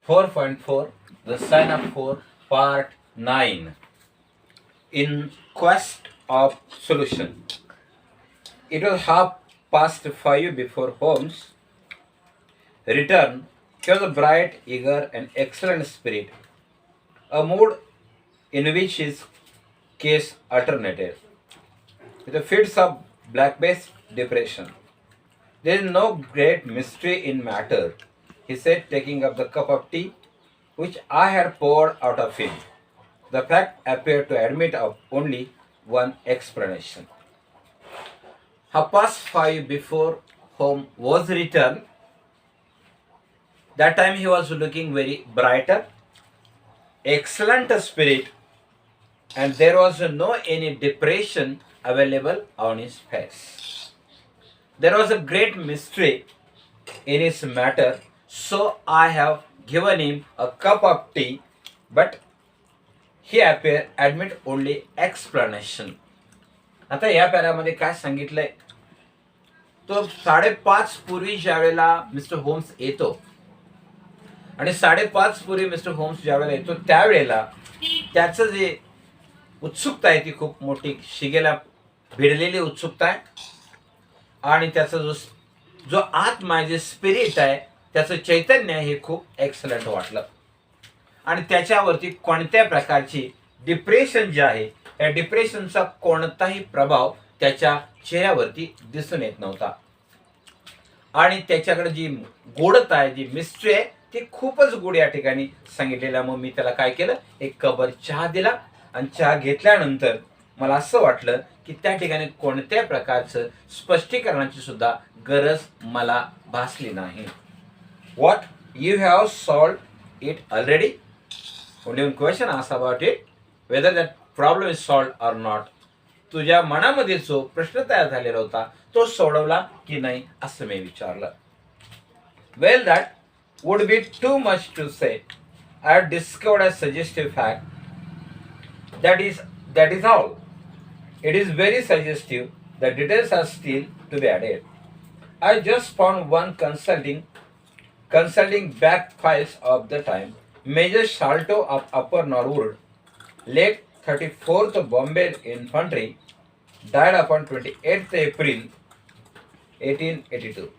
4.4 The Sign of 4 Part 9 In Quest of Solution. It was 5:30 before Holmes returned. He was a bright, eager, and excellent spirit, a mood in which his case alternated with the fits of black-based depression. There is no great mystery in matter, he said, taking up the cup of tea which I had poured out of him. The fact appeared to admit of only one explanation. 5:30 before home was returned. That time he was looking very brighter, excellent spirit, and there was no any depression available on his face. There was a great mystery in his matter, so I have given him a cup of tea, but he appear admit only explanation. आता या पॅरामध्ये काय सांगितलंय, तो 5:30 पूर्वी ज्या वेळेला mister Holmes येतो आणि 5:30 पूर्वी मिस्टर होम्स ज्या वेळेला येतो त्यावेळेला त्याचं जे उत्सुकता आहे ती खूप मोठी शिगेला भिडलेली उत्सुकता आहे आणि त्याचा जो आत्मा जे स्पिरिट आहे त्याचं चैतन्य हे खूप एक्सलंट वाटलं आणि त्याच्यावरती कोणत्या प्रकारची डिप्रेशन जे आहे या डिप्रेशनचा कोणताही प्रभाव त्याच्या चेहऱ्यावरती दिसून येत नव्हता आणि त्याच्याकडे जी गोडता आहे जी मिस्ट्री आहे ती खूपच गोड या ठिकाणी सांगितलेला. मग मी त्याला काय केलं, एक कपर चहा दिला आणि चहा घेतल्यानंतर मला असं वाटलं की त्या ठिकाणी कोणत्या प्रकारचं स्पष्टीकरणाची सुद्धा गरज मला भासली नाही. What you have solved it already? Only one question asked about it, whether that problem is solved or not. तुझ्या मनामध्ये जो प्रश्न तयार झालेला होता तो सोडवला की नाही असं मी विचारलं. Well, that would be too much to say. I have discovered a suggestive fact. That is all. It is very suggestive. The details are still to be added. I just found one consulting back files of the time. Major Shalto of Upper Norwood, late 34th Bombay Infantry, died upon 28th April 1882.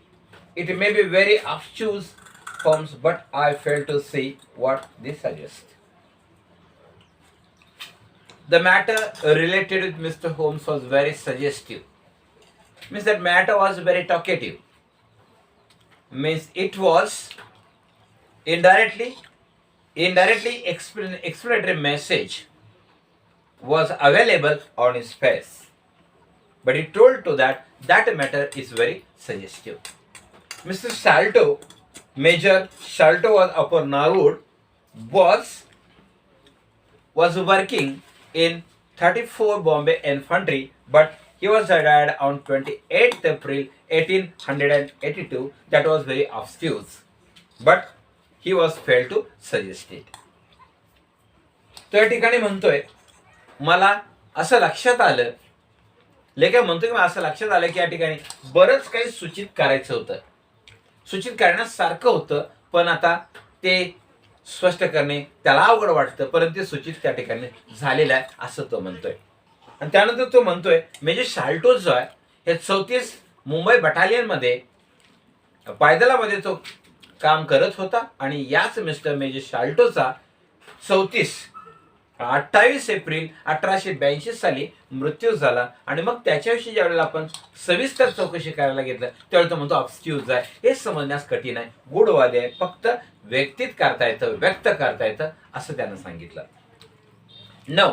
It may be very obtuse forms, but I fail to see what this suggests. The matter related with Mr. Holmes was very suggestive. Means that matter was very talkative. Means it was indirectly explanatory message was available on his face, but he told to that matter is very suggestive. Mr. Shalto, Major Shalto was Upper Norwood, was working in 34 Bombay Infantry, but he was died on 28th April 1882. That was very obtuse, but he was failed to suggest it. तो या ठिकाणी म्हणतोय मला असं लक्षात आलं, लेखक म्हणतोय मला असं लक्षात आलं की या ठिकाणी बरंच काही सूचित करायचं होतं, सूचित करण्यासारखं होतं, पण आता ते स्पष्ट करणे त्याला अवघड वाटतं, परंतु ते सूचित त्या ठिकाणी झालेलं आहे असं तो म्हणतोय. आणि त्यानंतर तो म्हणतोय मेजर शाल्टो जो आहे हे 34 मुंबई बटालियनमध्ये पायदलामध्ये तो काम करत होता आणि याच मिस्टर मेजर शाल्टोचा 28 एप्रिल 1882 साली मृत्यू झाला. आणि मग त्याच्याविषयी ज्यावेळेला आपण सविस्तर चौकशी करायला घेतलं त्यावेळेला तो म्हणतो ऑब्स्ट्यूज आहे, हे समजण्यास कठीण आहे, गूढवादी आहे, फक्त व्यक्तित करता येतं, व्यक्त करता येतं असं त्यानं सांगितलं. No,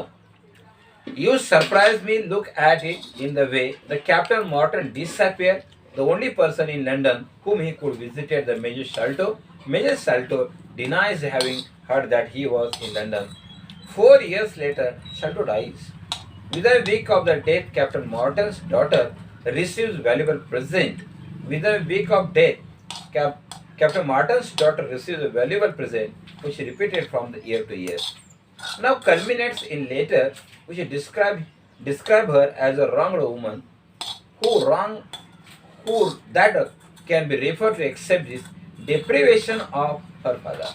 you surprise me. Look at it in the way the Captain Morton disappeared, the only person in London whom he could visited the Major Shalto. Major Shalto denies having heard that he was in London. 4 years later, Shalto dies. Within a week of the death, Captain Morton's daughter receives valuable present. Within a week of death, Captain Morton's daughter receives a valuable present, which she repeated from the year to year. Now culminates in later, which describe her as a wronged woman, who that can be referred to except this deprivation of her father.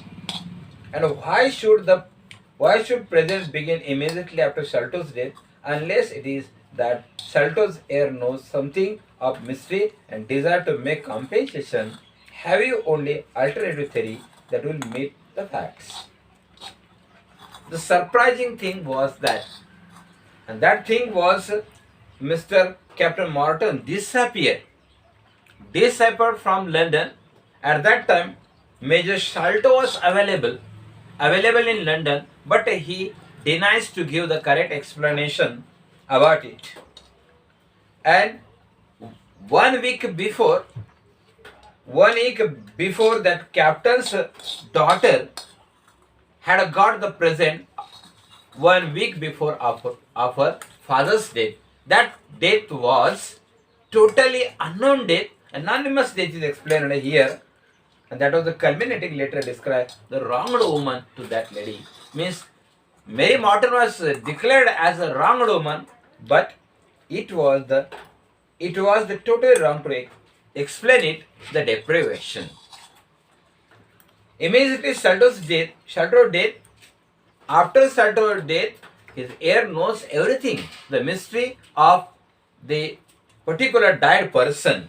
And why should present begin immediately after Sholto's death, unless it is that Sholto's heir knows something of mystery and desire to make compensation? Have you only alternative theory that will meet the facts? The surprising thing was that, and that thing was Mr. Captain Morton disappeared from London. At that time, Major Sholto was available in London, but he denies to give the correct explanation about it. And 1 week before, 1 week before that captain's daughter had got the present 1 week before of her father's death. That death was totally unknown death. Anonymous death is explained here. And that was the culminating letter described the wronged woman to that lady. Means Mary Morton was declared as a wronged woman, but it was the totally wrong to explain it, the deprivation. Immediately Sholto's death, after Sholto's death, his heir knows everything, the mystery of the particular died person.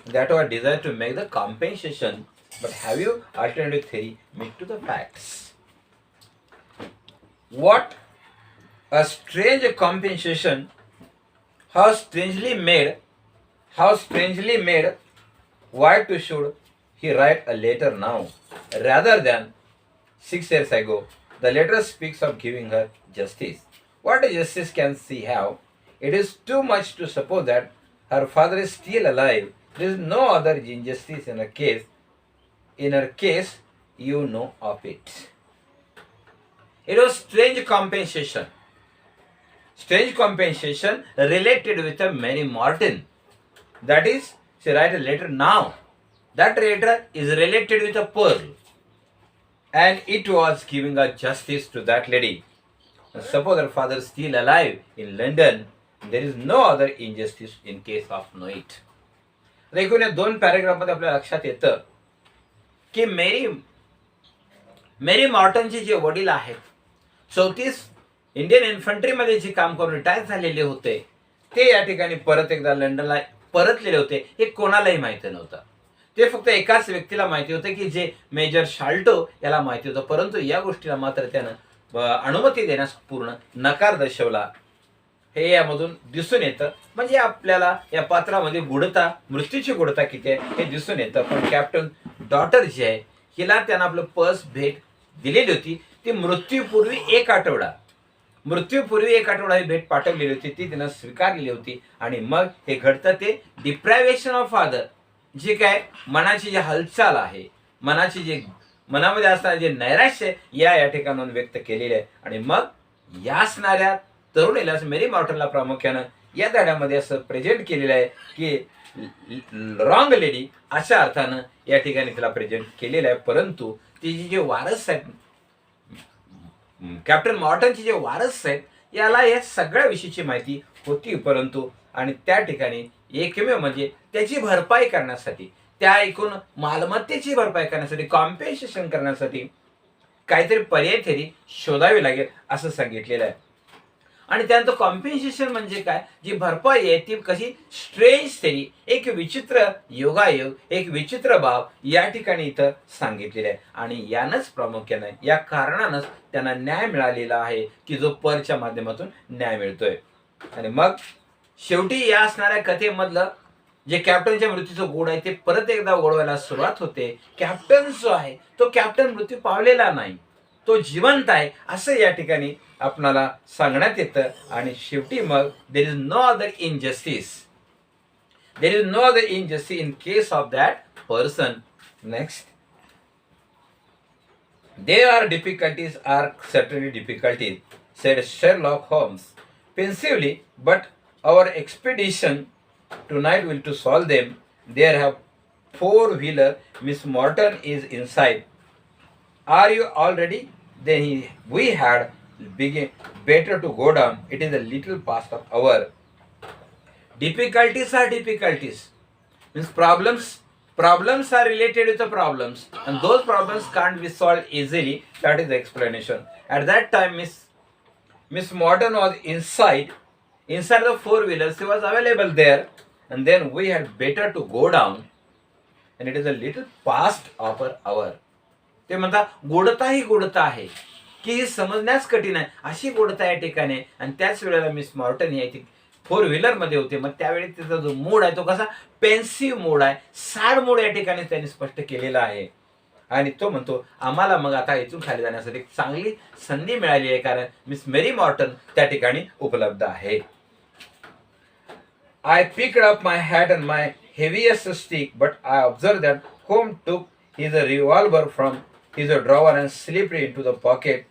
That was desire to make the compensation. But have you alternative theory meet to the facts? What a strange compensation! How strangely made! Why should he write a letter now rather than 6 years ago? The letter speaks of giving her justice. What justice can she have? It is too much to suppose that her father is still alive. There is no other injustice in her case. In her case, you know of it. It was strange compensation. Strange compensation related with a Mary Morton. That is, she write a letter now. That letter is related with a pearl. And it was giving a justice to that lady. And suppose her father is still alive in London, there is no other injustice in case of no it. एकूण या 2 पॅरेग्राफमध्ये आपल्या लक्षात येतं की मेरी मॉर्टनचे जे वडील आहेत 34 Indian इन्फंट्रीमध्ये जे काम करून रिटायर झालेले होते, ते या ठिकाणी परत एकदा लंडनला परतलेले होते. हे कोणालाही माहिती नव्हतं. ते फक्त एकाच व्यक्तीला माहिती होतं की जे मेजर शाल्टो याला माहिती होतं. परंतु या गोष्टीला मात्र त्यानं अनुमती देण्यास पूर्ण नकार दर्शवला. हे यामधून दिसून येतं. म्हणजे आपल्याला या पात्रामध्ये मृत्यूची गूढता किती आहे हे दिसून येतं. पण कॅप्टन डॉटर जी आहे हिला त्यानं आपलं पर्स भेट दिलेली होती. ती मृत्यूपूर्वी एक आठवडा ही भेट पाठवलेली होती. ती त्यानं स्वीकारलेली होती. आणि मग हे घडतं ते डिप्रायव्हेशन ऑफ फादर, जे काय मनाची जी हालचाल आहे, मनामध्ये असणारे जे नैराश्य या ठिकाणाहून व्यक्त केलेले आहे. आणि मग या असणाऱ्या तरुणीला मेरी मॉर्टनला प्रामुख्यानं या धड्यामध्ये असं प्रेझेंट केलेलं आहे की रॉंग लेडी अशा अर्थानं या ठिकाणी तिला प्रेझेंट केलेलं आहे. परंतु तिचे जे वारस आहेत, कॅप्टन मॉर्टनचे जे वारस आहेत, याला या सगळ्या विषयीची माहिती होती. परंतु आणि त्या ठिकाणी एकमेव म्हणजे त्याची भरपाई करण्यासाठी, त्या एकूण मालमत्तेची भरपाई करण्यासाठी, कॉम्पेन्सेशन करण्यासाठी काहीतरी पर्याय थेरी शोधावी लागेल असं सांगितलेलं आहे. आणि त्यानंतर कॉम्पेन्सेशन म्हणजे काय, जी भरपाई आहे ती कशी स्ट्रेंज थेरी, एक विचित्र योगायोग, एक विचित्र भाव या ठिकाणी इथं सांगितलेला आहे. आणि यानंच प्रामुख्यानं या कारणानंच त्यांना न्याय मिळालेला आहे की जो परच्या माध्यमातून न्याय मिळतोय. आणि मग शेवटी या असणाऱ्या कथेमधलं जे कॅप्टनच्या मृत्यूचं गोड आहे ते परत एकदा ओढवायला सुरुवात होते. कॅप्टन जो आहे तो कॅप्टन मृत्यू पावलेला नाही, तो जिवंत आहे असं या ठिकाणी आपणाला सांगण्यात येतं. आणि शेवटी मग there is no other injustice in case of that person. Next, there are difficulties, are certainly difficulties, said Sherlock Holmes pensively, but our expedition tonight will to solve them. There have 4-wheeler. Miss Morton is inside. Are you all ready? Then we had better to go down. It is a little past of hour. Difficulties are difficulties. Means problems Problems are related with the problems, and those problems can't be solved easily. That is the explanation. At that time, Miss Morton was inside the four-wheeler. She was available there, and then we had better to go down, and it is a little past our hour. ते म्हणतात गोडता ही गोडता आहे की ही समजण्यास कठीण आहे, अशी गोडता या ठिकाणी. आणि त्याच वेळेला मिस मॉर्टन ही फोर व्हीलर मध्ये होते. मग त्यावेळी त्याचा जो मूड आहे तो कसा पेन्सिव्ह मूड आहे, सॅड मूड या ठिकाणी त्यांनी स्पष्ट केलेला आहे. आणि तो म्हणतो आम्हाला मग आता इथून खाली जाण्यासाठी एक चांगली संधी मिळाली आहे, कारण मिस मेरी मॉर्टन त्या ठिकाणी उपलब्ध आहे. I picked up my hat and my heaviest stick, but I observed that Holmes took his revolver from his drawer and slipped into the pocket.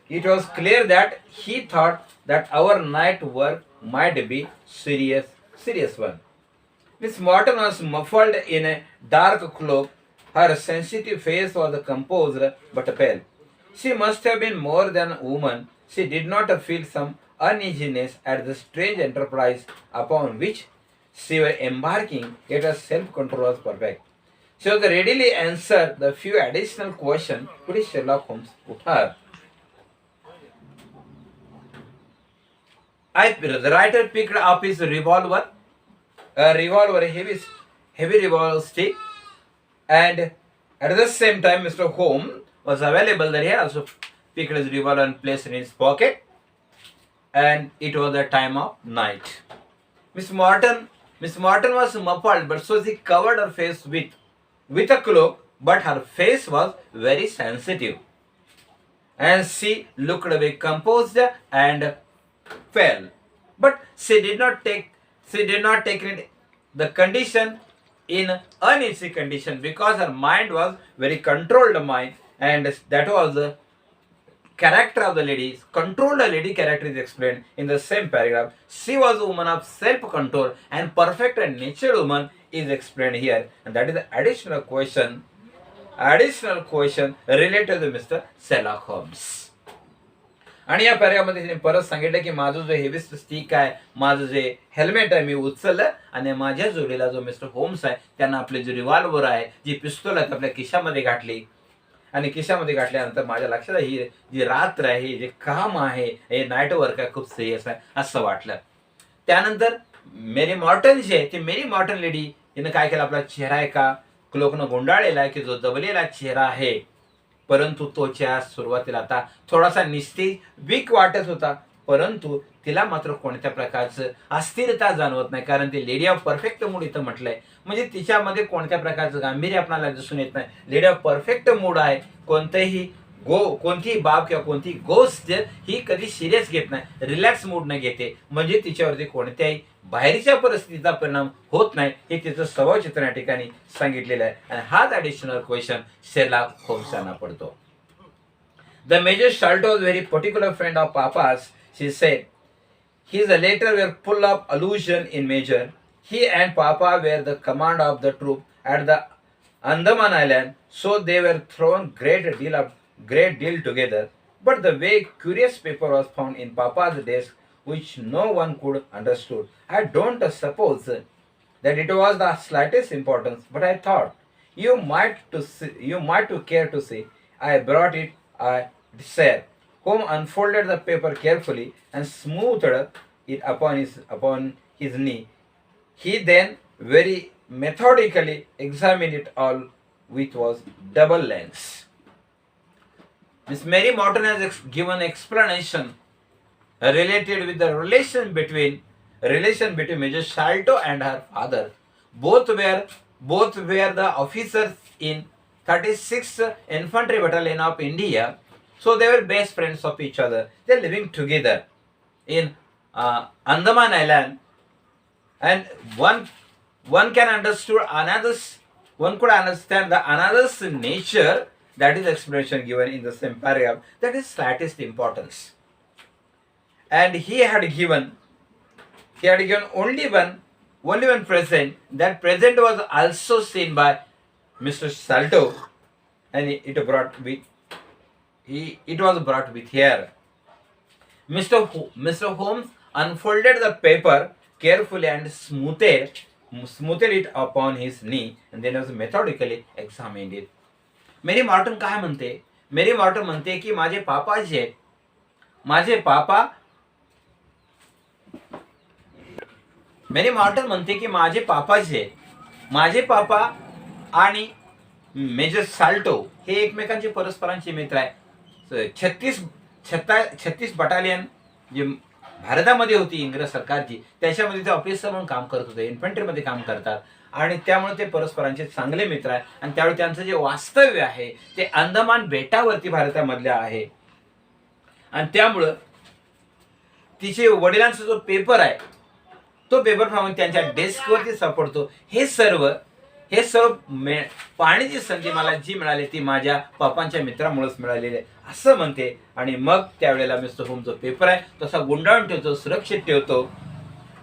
It was clear that he thought that our night work might be serious one. Miss Morton was muffled in a dark cloak. Her sensitive face was composed but pale. She must have been more than a woman. She did not feel some uneasiness at the strange enterprise upon which she was embarking, yet her self-control was perfect. She was readily answered the few additional questions which Sherlock Holmes put her. The writer picked up his revolver, heavy revolver stick, and at the same time Mr. Holmes was available there. He also picked his revolver and placed it in his pocket. And it was the time of night. Miss Morton was muffled, but so she covered her face with a cloak, but her face was very sensitive, and she looked very composed and pale. But she did not take it, the condition in uneasy condition, because her mind was very controlled mind, and that was the character of the lady. Controlled lady character is explained in the same paragraph. She was a woman of self-control and perfect and natural woman is explained here, and that is the additional question related to Mr. Sherlock Holmes. आणि या पर्यामध्ये तिने परत सांगितलं की माझं जो हेवीस्ट stick आहे, माझं जे हेल्मेट आहे मी उचललं, आणि माझ्या जोडीला जो मिस्टर होम्स आहे त्यांना आपले जे रिव्हॉल्वर आहे, जी पिस्तूल आहेत आपल्या खिशामध्ये घातली. आणि खिशामध्ये घातल्यानंतर माझ्या लक्षात ही जी रात्र आहे, जे काम आहे, हे नाईट वर्क आहे, खूप सिरियस आहे असं वाटलं. त्यानंतर मेरी मॉर्टन जी आहे ती मेरी मॉर्टन लेडी हिनं काय केलं, आपला चेहरा एका क्लोकनं गुंडाळलेला आहे की जो दबलेला चेहरा आहे, परंतु तो चेहरा सुरुवातीला आता थोडासा निस्तेज वीक वाटत होता, परंतु तिला मात्र कोणत्या प्रकारचं अस्थिरता जाणवत नाही, कारण ती लेडी ऑफ परफेक्ट मूड इथं म्हटलंय, म्हणजे तिच्यामध्ये कोणत्या प्रकारचं गांभीर्य आपल्याला दिसून येत नाही. लेडी ऑफ परफेक्ट मूड आहे, कोणतीही बाब किंवा कोणतीही गोष्ट ही कधी सिरियस घेत नाही, रिलॅक्स मूडने घेते, म्हणजे तिच्यावरती कोणत्याही बाहेरच्या परिस्थितीचा परिणाम होत नाही, हे तिचं स्वभाव चित्र या ठिकाणी सांगितलेलं आहे. आणि हाच ॲडिशनल क्वेश्चन शेरलॉक होम्स यांना पडतो. The Major Sholto was very particular friend of Papa's, she said. His letters were full of allusion in Major. He and Papa were the command of the troop at the Andaman Island, so they were thrown great deal together. But the way curious paper was found in Papa's desk, which no one could understood. I don't suppose that it was the slightest importance, but I thought you might to care to see. I brought it. I said. Holmes unfolded the paper carefully and smoothed it upon his knee. He then very methodically examined it all with was double lens. Miss Mary Morton has given explanation related with the relation between Major Sholto and her father. Both were the officers in 36th Infantry Battalion of India, so they were best friends of each other. They are living together in Andaman Island, and one can one could understand the another's nature. That is the explanation given in the same paragraph. That is slightest importance. And he had given only one present. That present was also seen by Mr. Sholto, and it was brought with here. Mr. Holmes unfolded the paper carefully and smoothed smoothed it upon his knee and then was methodically examined it. मेरी Morton काय म्हणते? मेरी Morton म्हणते की माझे पापा जे आहेत, माझे पापा मेरी मॉर्टन म्हणते की माझे पापा जे आहेत, माझे पापा आणि मेजर साल्टो हे एकमेकांचे परस्परांचे मित्र आहे. 36 बटालियन जे भारतामध्ये होती इंग्रज सरकारची, त्याच्यामध्ये ते ऑफिसर म्हणून काम करत होते, इन्फंट्रीमध्ये काम करतात आणि त्यामुळे ते परस्परांचे चांगले मित्र आहे. आणि त्यावेळी त्यांचं जे वास्तव्य आहे ते अंदमान बेटावरती भारतामधल्या आहे. आणि त्यामुळं तिचे वडिलांचा जो पेपर आहे तो पेपर प्रमाणे त्यांच्या डेस्कवरती सापडतो. हे सर्व पाहण्याची संधी मला जी मिळाली ती माझ्या पापांच्या मित्रामुळेच मिळालेली आहे असं म्हणते. आणि मग त्यावेळेला मिस्टर होम जो पेपर आहे तसा गुंडाळून ठेवतो, सुरक्षित ठेवतो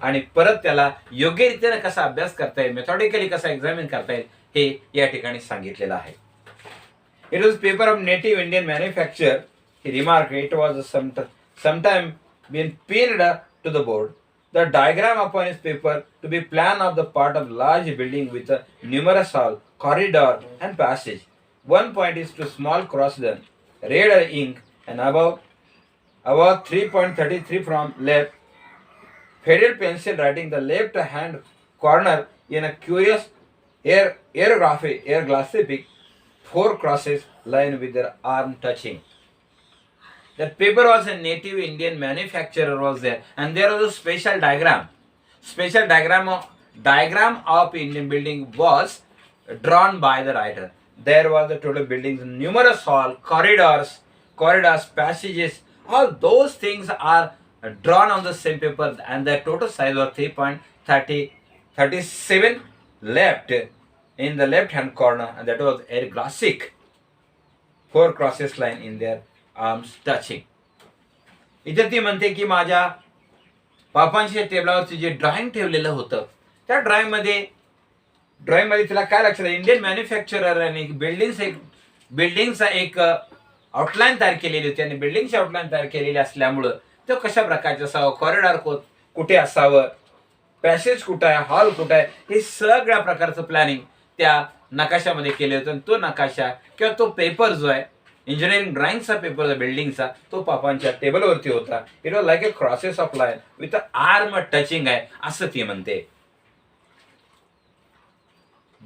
आणि परत त्याला योग्य रीतीने कसा अभ्यास करता येईल, मेथॉडिकली कसा एक्झामिन करता येईल हे या ठिकाणी सांगितलेलं आहे. It was paper of native Indian manufacture. He remark it was sometime been pinned to the board. The diagram upon his paper to be plan of the part of large building with a numerous hall, corridor and passage. One point is to small cross done, red ink and above 3.33 from left, faded pencil writing the left hand corner in a curious airgraphic 4 crosses line with their arm touching. That paper was a native Indian manufacturer was there, and there was a special diagram. Special diagram of Indian building was drawn by the writer. There was the total buildings, numerous hall, corridors, passages. All those things are drawn on the same paper, and the total size was 3.37 left in the left hand corner, and that was a classic 4 crosses line in their arms touching. इथे ती म्हणते की माझ्या पापांच्या टेबलावरती जे drawing ठेवलेलं होतं त्या drawing मध्ये तिला काय लक्षात आलं, इंडियन मॅन्युफॅक्चररने बिल्डिंगचा एक आउटलाईन तयार केलेली होती आणि बिल्डिंगची आउटलाईन तयार केलेली असल्यामुळं तो कशा प्रकारचा असावं, कॉरिडॉर कुठे असावं, पॅसेज कुठं आहे, हॉल कुठं आहे, हे सगळ्या प्रकारचं प्लॅनिंग त्या नकाशामध्ये केले होतं. आणि तो नकाशा किंवा तो पेपर जो आहे इंजिनिअरिंग ड्रॉइंगचा पेपर बिल्डिंगचा तो पापांच्या टेबलवरती होता. It was like a crosses of line with arm touching आहे असं ती म्हणते.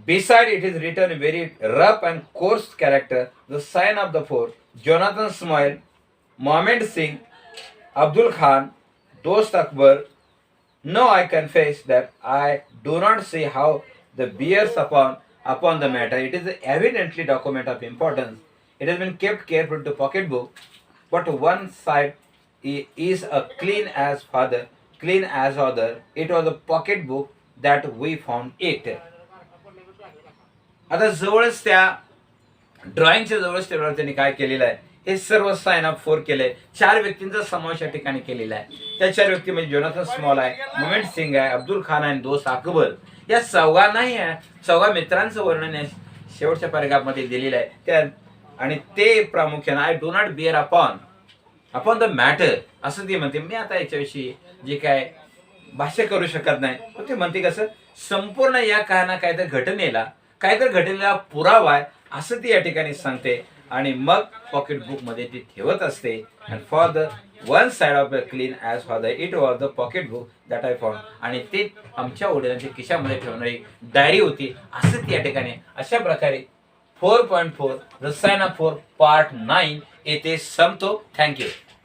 Beside it is written in very rough and coarse character the sign of the four: Jonathan Smail, Mohammed Singh, Abdul Khan, Dost Akbar. No, I confess that I do not see how the bears upon the matter. It is evidently document of importance. It has been kept careful to pocketbook, but one side is a clean as other. It was a pocketbook that we found it. आता जवळच त्या ड्रॉइंगच्या जवळच त्यांनी काय केलेलं आहे, हे सर्व sign of 4 केले. 4 व्यक्तींचा समावेश या ठिकाणी केलेला आहे. त्या 4 व्यक्ती म्हणजे जोनाथन स्मॉल आहे, मोमेंट सिंग आहे, अब्दुल खान आहे, दोस्त अकबर. या चौघांनाही चौघा मित्रांचं वर्णन शेवटच्या पॅरेग्राफमध्ये दिलेलं आहे. त्या आणि ते प्रामुख्याने I do not bear upon the matter असं ती म्हणते. मी आता याच्याविषयी जे काय भाष्य करू शकत नाही, पण ते म्हणते कसं संपूर्ण या काहीतरी घटनेला पुरावा आहे असं ती या ठिकाणी सांगते. आणि मग पॉकेट बुक मध्ये ती ठेवत असते. And for the one side of the clean as father it was the pocket book that I found. आणि ते आमच्या वडिलांच्या खिशामध्ये ठेवणारी डायरी होती असं ती या ठिकाणी अशा प्रकारे 4.4 द साइन ऑफ 4 पार्ट 9 येथे संपतो. थँक्यू.